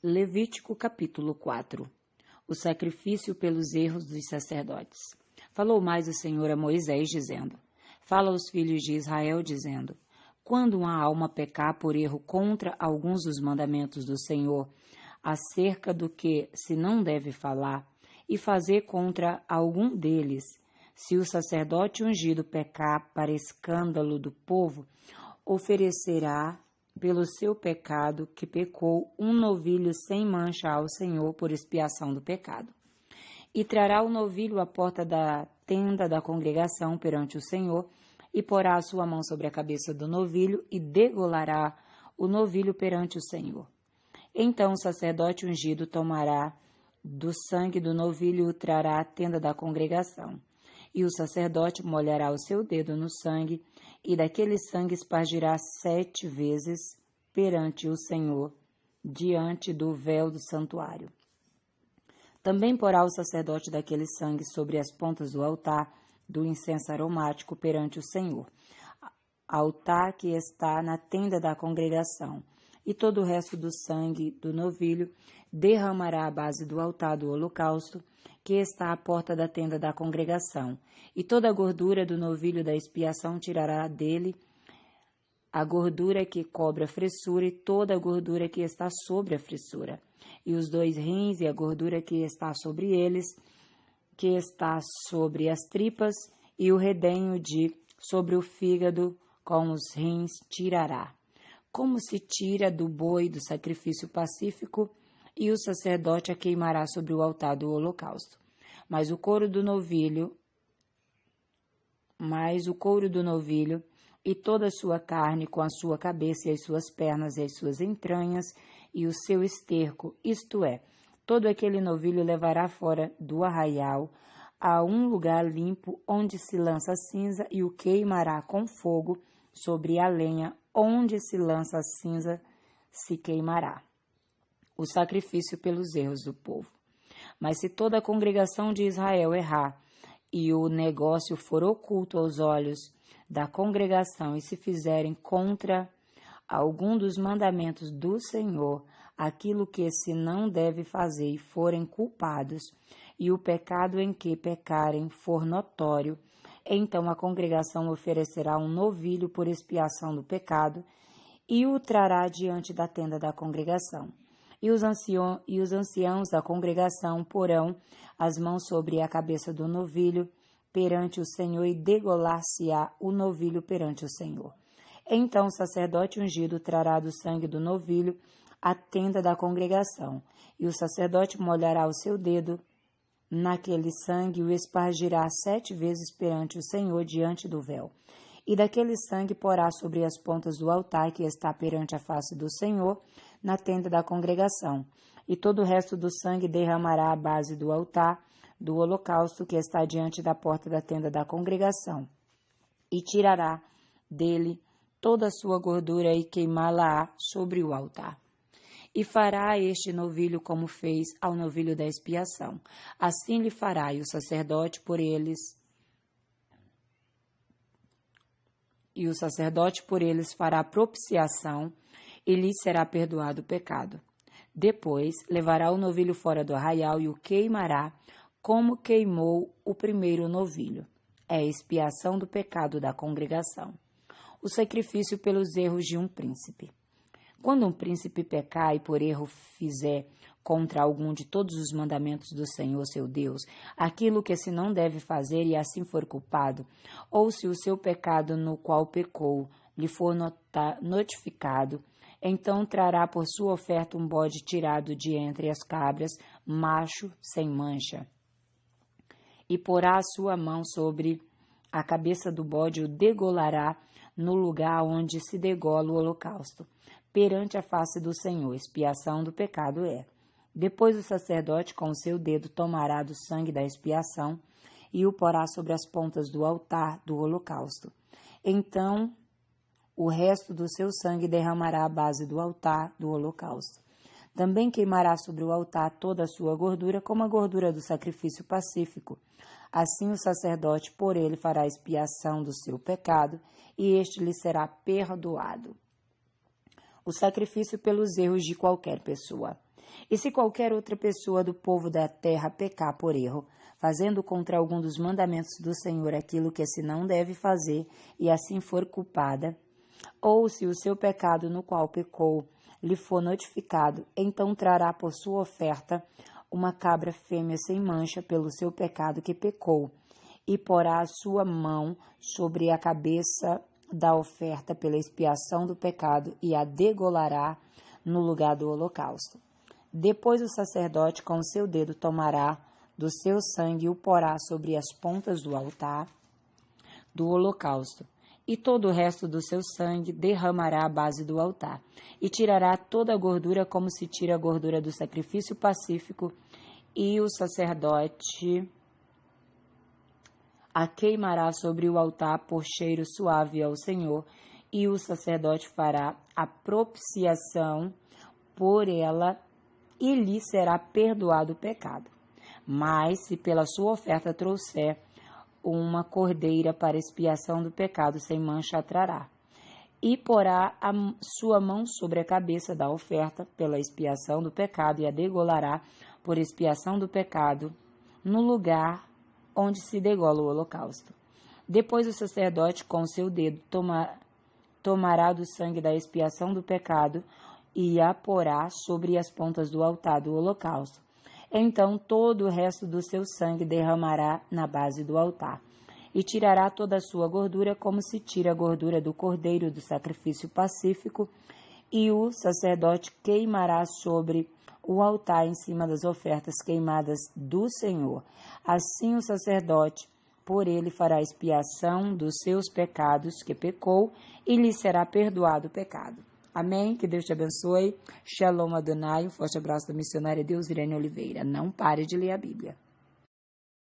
Levítico capítulo 4. O sacrifício pelos erros dos sacerdotes. Falou mais o Senhor a Moisés, dizendo: Fala aos filhos de Israel, dizendo: Quando uma alma pecar por erro contra alguns dos mandamentos do Senhor, acerca do que se não deve falar, e fazer contra algum deles, se o sacerdote ungido pecar para escândalo do povo, oferecerá pelo seu pecado que pecou um novilho sem mancha ao Senhor por expiação do pecado. E trará o novilho à porta da tenda da congregação perante o Senhor, e porá a sua mão sobre a cabeça do novilho, e degolará o novilho perante o Senhor. Então o sacerdote ungido tomará do sangue do novilho e o trará à tenda da congregação. E o sacerdote molhará o seu dedo no sangue, e daquele sangue espargirá 7 vezes perante o Senhor, diante do véu do santuário. Também porá o sacerdote daquele sangue sobre as pontas do altar do incenso aromático perante o Senhor, altar que está na tenda da congregação, e todo o resto do sangue do novilho derramará à base do altar do holocausto, que está à porta da tenda da congregação, e toda a gordura do novilho da expiação tirará dele a gordura que cobre a fressura e toda a gordura que está sobre a fressura, e os 2 rins e a gordura que está sobre eles, que está sobre as tripas, e o redenho sobre o fígado com os rins tirará, como se tira do boi do sacrifício pacífico, e o sacerdote a queimará sobre o altar do holocausto. Mas o couro do novilho e toda a sua carne, com a sua cabeça e as suas pernas e as suas entranhas, e o seu esterco, isto é, todo aquele novilho levará fora do arraial a um lugar limpo, onde se lança a cinza, e o queimará com fogo sobre a lenha, onde se lança a cinza se queimará. O sacrifício pelos erros do povo. Mas se toda a congregação de Israel errar, e o negócio for oculto aos olhos da congregação, e se fizerem contra algum dos mandamentos do Senhor, aquilo que se não deve fazer, e forem culpados, e o pecado em que pecarem for notório, então a congregação oferecerá um novilho por expiação do pecado, e o trará diante da tenda da congregação. E os anciãos da congregação porão as mãos sobre a cabeça do novilho perante o Senhor, e degolar-se-á o novilho perante o Senhor. Então o sacerdote ungido trará do sangue do novilho a tenda da congregação, e o sacerdote molhará o seu dedo naquele sangue e o espargirá 7 vezes perante o Senhor diante do véu. E daquele sangue porá sobre as pontas do altar que está perante a face do Senhor, na tenda da congregação, e todo o resto do sangue derramará à base do altar do holocausto que está diante da porta da tenda da congregação, e tirará dele toda a sua gordura e queimá-la sobre o altar. E fará este novilho como fez ao novilho da expiação. Assim lhe fará, e o sacerdote por eles fará propiciação, e lhe será perdoado o pecado. Depois levará o novilho fora do arraial e o queimará, como queimou o primeiro novilho. É a expiação do pecado da congregação. O sacrifício pelos erros de um príncipe. Quando um príncipe pecar e por erro fizer contra algum de todos os mandamentos do Senhor seu Deus, aquilo que se não deve fazer e assim for culpado, ou se o seu pecado no qual pecou lhe for notificado, então trará por sua oferta um bode tirado de entre as cabras, macho, sem mancha. E porá a sua mão sobre a cabeça do bode e o degolará no lugar onde se degola o holocausto, perante a face do Senhor. Expiação do pecado é. Depois o sacerdote com o seu dedo tomará do sangue da expiação e o porá sobre as pontas do altar do holocausto. Então o resto do seu sangue derramará à base do altar do holocausto. Também queimará sobre o altar toda a sua gordura, como a gordura do sacrifício pacífico. Assim o sacerdote por ele fará expiação do seu pecado, e este lhe será perdoado. O sacrifício pelos erros de qualquer pessoa. E se qualquer outra pessoa do povo da terra pecar por erro, fazendo contra algum dos mandamentos do Senhor aquilo que se não deve fazer, e assim for culpada, ou se o seu pecado no qual pecou lhe for notificado, então trará por sua oferta uma cabra fêmea sem mancha pelo seu pecado que pecou, e porá a sua mão sobre a cabeça da oferta pela expiação do pecado e a degolará no lugar do holocausto. Depois o sacerdote com o seu dedo tomará do seu sangue e o porá sobre as pontas do altar do holocausto, e todo o resto do seu sangue derramará à base do altar, e tirará toda a gordura como se tira a gordura do sacrifício pacífico, e o sacerdote a queimará sobre o altar por cheiro suave ao Senhor, e o sacerdote fará a propiciação por ela, e lhe será perdoado o pecado. Mas, se pela sua oferta trouxer uma cordeira para expiação do pecado, sem mancha a trará. E porá a sua mão sobre a cabeça da oferta pela expiação do pecado, e a degolará por expiação do pecado no lugar onde se degola o holocausto. Depois o sacerdote com o seu dedo tomará do sangue da expiação do pecado e a porá sobre as pontas do altar do holocausto. Então todo o resto do seu sangue derramará na base do altar, e tirará toda a sua gordura, como se tira a gordura do cordeiro do sacrifício pacífico, e o sacerdote queimará sobre o altar em cima das ofertas queimadas do Senhor. Assim o sacerdote por ele fará expiação dos seus pecados que pecou, e lhe será perdoado o pecado. Amém? Que Deus te abençoe. Shalom Adonai. Um forte abraço da missionária Deus Irene Oliveira. Não pare de ler a Bíblia.